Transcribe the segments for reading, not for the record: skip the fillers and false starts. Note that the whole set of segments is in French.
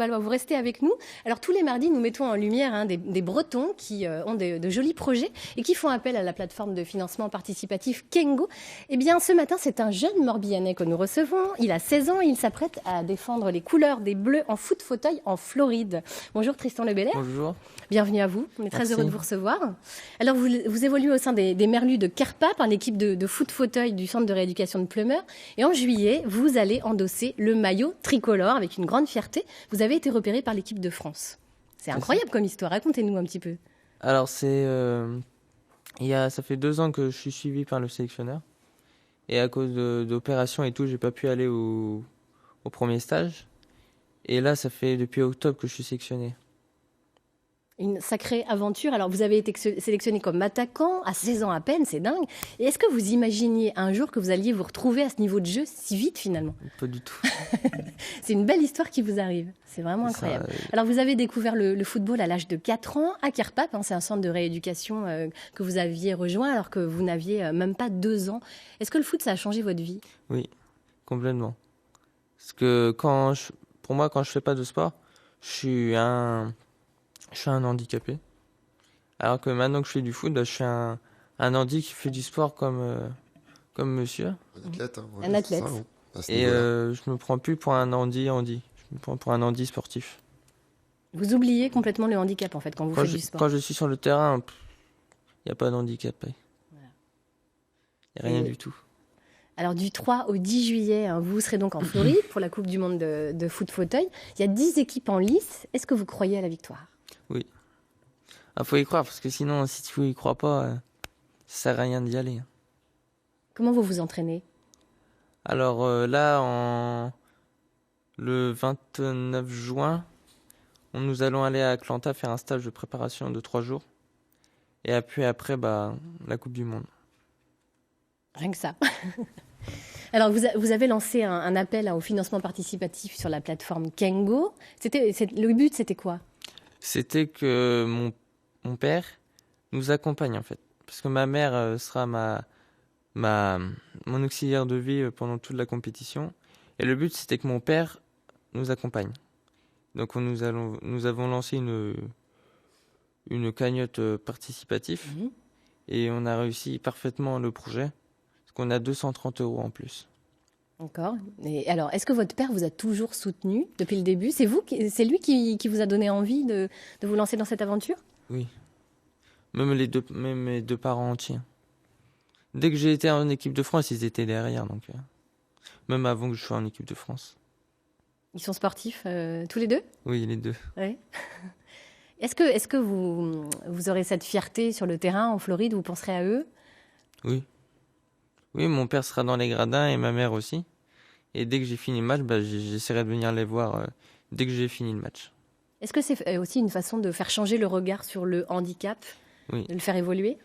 Palois, vous restez avec nous. Alors tous les mardis, nous mettons en lumière des Bretons qui ont de jolis projets et qui font appel à la plateforme de financement participatif Kengo. Eh bien, ce matin, c'est un jeune Morbihanais que nous recevons. Il a 16 ans et il s'apprête à défendre les couleurs des Bleus en foot fauteuil en Floride. Bonjour Tristan Lebelair. Bonjour. Bienvenue à vous. On est très Merci. heureux de vous recevoir. Alors, vous évoluez au sein des Merlus de Kerpap, une équipe de foot fauteuil du centre de rééducation de Pleumeur. Et en juillet, vous allez endosser le maillot tricolore avec une grande fierté. Vous avez été repéré par l'équipe de France. C'est incroyable comme histoire. Racontez-nous un petit peu. Alors, ça fait 2 ans que je suis suivi par le sélectionneur. Et à cause d'opérations et tout, j'ai pas pu aller au premier stage. Et là, ça fait depuis octobre que je suis sélectionné. Une sacrée aventure. Alors, vous avez été sélectionné comme attaquant à 16 ans à peine, c'est dingue. Et est-ce que vous imaginiez un jour que vous alliez vous retrouver à ce niveau de jeu si vite, finalement? Pas du tout. C'est une belle histoire qui vous arrive. C'est vraiment incroyable. Alors, vous avez découvert le football à l'âge de 4 ans à Kerpap. C'est un centre de rééducation que vous aviez rejoint alors que vous n'aviez même pas 2 ans. Est-ce que le foot, ça a changé votre vie? Oui, complètement. Parce que pour moi, quand je fais pas de sport, je suis un handicapé. Alors que maintenant que je fais du foot, je suis un handi qui fait du sport comme monsieur. Un athlète. Ouais, Un athlète. Ça, Et je me prends plus pour un handi. Je me prends pour un handi sportif. Vous oubliez complètement le handicap, en fait, quand vous faites du sport. Quand je suis sur le terrain, il n'y a pas d'handicap. Il n'y a rien du tout. Alors, du 3 au 10 juillet, vous serez donc en Floride pour la Coupe du Monde de foot fauteuil. Il y a 10 équipes en lice. Est-ce que vous croyez à la victoire? Oui. Il faut y croire, parce que sinon, si tu y crois pas, ça sert à rien d'y aller. Comment vous vous entraînez? Alors là, le 29 juin, nous allons aller à Atlanta faire un stage de préparation de 3 jours. Et puis après, la Coupe du Monde. Rien que ça. Alors, vous avez lancé un appel au financement participatif sur la plateforme Kengo. Le but, c'était quoi? C'était que mon père nous accompagne, en fait. Parce que ma mère sera mon auxiliaire de vie pendant toute la compétition. Et le but, c'était que mon père nous accompagne. Donc, nous avons lancé une cagnotte participative. Et on a réussi parfaitement le projet. Parce qu'on a 230 € en plus. D'accord. Et alors, est-ce que votre père vous a toujours soutenu depuis le début? C'est lui qui vous a donné envie de vous lancer dans cette aventure? Oui. Même mes deux parents entiers. Dès que j'ai été en équipe de France, ils étaient derrière. Donc, même avant que je sois en équipe de France. Ils sont sportifs tous les deux? Oui, les deux. Ouais. Est-ce que vous aurez cette fierté sur le terrain en Floride? Vous penserez à eux? Oui. Oui, mon père sera dans les gradins et ma mère aussi. Et dès que j'ai fini le match, j'essaierai de venir les voir dès que j'ai fini le match. Est-ce que c'est aussi une façon de faire changer le regard sur le handicap? Oui. De le faire évoluer?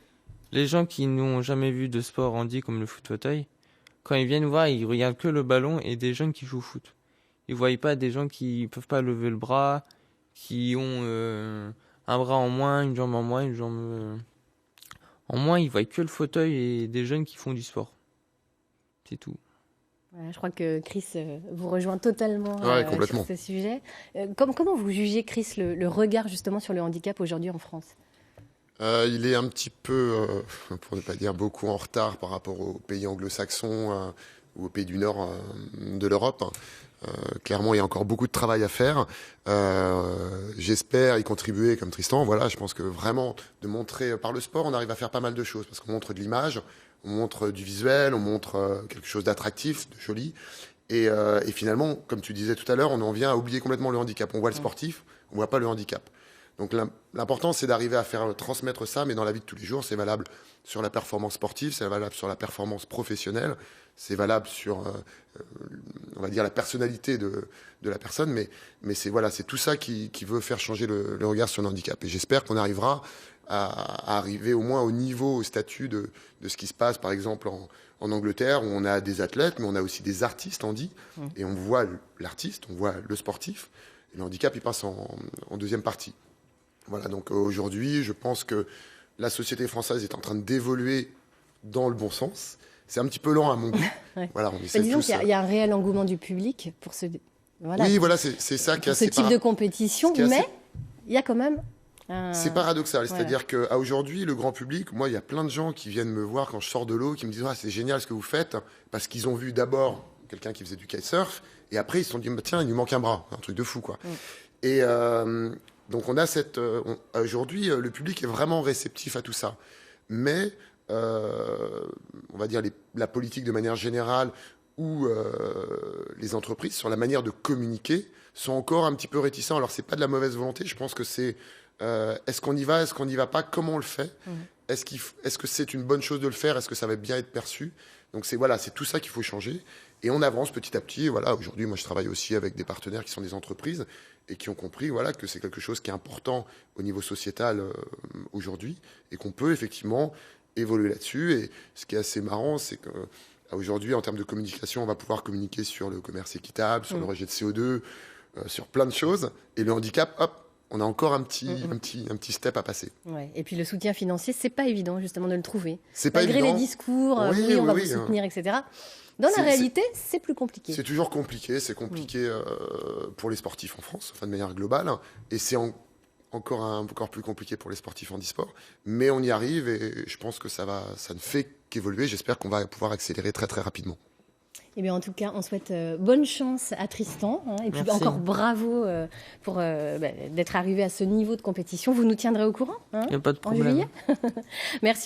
Les gens qui n'ont jamais vu de sport handi comme le foot fauteuil, quand ils viennent voir, ils regardent que le ballon et des jeunes qui jouent au foot. Ils ne voient pas des gens qui ne peuvent pas lever le bras, qui ont un bras en moins, une jambe en moins, une jambe en moins. Ils ne voient que le fauteuil et des jeunes qui font du sport. C'est tout. Ouais, je crois que Chris vous rejoint totalement sur ce sujet. Comment vous jugez, Chris, le regard justement sur le handicap aujourd'hui en France? Il est un petit peu, pour ne pas dire beaucoup, en retard par rapport aux pays anglo-saxons ou aux pays du nord de l'Europe. Clairement, il y a encore beaucoup de travail à faire. J'espère y contribuer comme Tristan. Voilà, je pense que vraiment, de montrer par le sport, on arrive à faire pas mal de choses. Parce qu'on montre de l'image, on montre du visuel, on montre quelque chose d'attractif, de joli. Et finalement, comme tu disais tout à l'heure, on en vient à oublier complètement le handicap. On voit le sportif, on voit pas le handicap. Donc l'important, c'est d'arriver à faire transmettre ça, mais dans la vie de tous les jours, c'est valable sur la performance sportive, c'est valable sur la performance professionnelle, c'est valable sur, on va dire, la personnalité de la personne, mais c'est tout ça qui veut faire changer le regard sur le handicap. Et j'espère qu'on arrivera à arriver au moins au niveau, au statut de ce qui se passe, par exemple, en Angleterre, où on a des athlètes, mais on a aussi des artistes handi, et on voit l'artiste, on voit le sportif, et le handicap, il passe en deuxième partie. Voilà, donc aujourd'hui, je pense que la société française est en train d'évoluer dans le bon sens. C'est un petit peu lent à mon goût. Ouais. Voilà, on essaie disons tous. qu'il y a un réel engouement du public pour ce... Voilà. Oui, voilà, c'est ça qui est Pour ce assez type de compétition, mais il y a quand même c'est paradoxal, voilà. c'est-à-dire qu'à aujourd'hui, le grand public, moi, il y a plein de gens qui viennent me voir quand je sors de l'eau, qui me disent ah, c'est génial ce que vous faites, parce qu'ils ont vu d'abord quelqu'un qui faisait du kitesurf, et après ils se sont dit tiens, il lui manque un bras, un truc de fou, quoi. Et donc on a aujourd'hui, le public est vraiment réceptif à tout ça, mais on va dire la politique de manière générale ou les entreprises sur la manière de communiquer sont encore un petit peu réticents. Alors c'est pas de la mauvaise volonté, je pense que c'est est-ce qu'on y va, est-ce qu'on n'y va pas, comment on le fait, est-ce que c'est une bonne chose de le faire, est-ce que ça va bien être perçu. Donc c'est tout ça qu'il faut changer et on avance petit à petit. Voilà, aujourd'hui moi je travaille aussi avec des partenaires qui sont des entreprises et qui ont compris que c'est quelque chose qui est important au niveau sociétal aujourd'hui et qu'on peut effectivement évoluer là-dessus. Et ce qui est assez marrant, c'est que aujourd'hui, en termes de communication, on va pouvoir communiquer sur le commerce équitable, sur le rejet de CO2, sur plein de choses. Et le handicap, hop, on a encore un petit step à passer. Ouais. Et puis le soutien financier, c'est pas évident justement de le trouver. C'est pas Malgré évident. les discours, on va vous soutenir, etc. Dans la réalité, c'est plus compliqué. C'est toujours compliqué. C'est compliqué pour les sportifs en France, de manière globale. Et c'est encore plus compliqué pour les sportifs en e-sport. Mais on y arrive et je pense que ça ne fait qu'évoluer. J'espère qu'on va pouvoir accélérer très très rapidement. Eh bien, en tout cas, on souhaite bonne chance à Tristan. Et puis Merci. encore bravo pour d'être arrivé à ce niveau de compétition. Vous nous tiendrez au courant Il n'y a pas de en problème. juillet. Merci.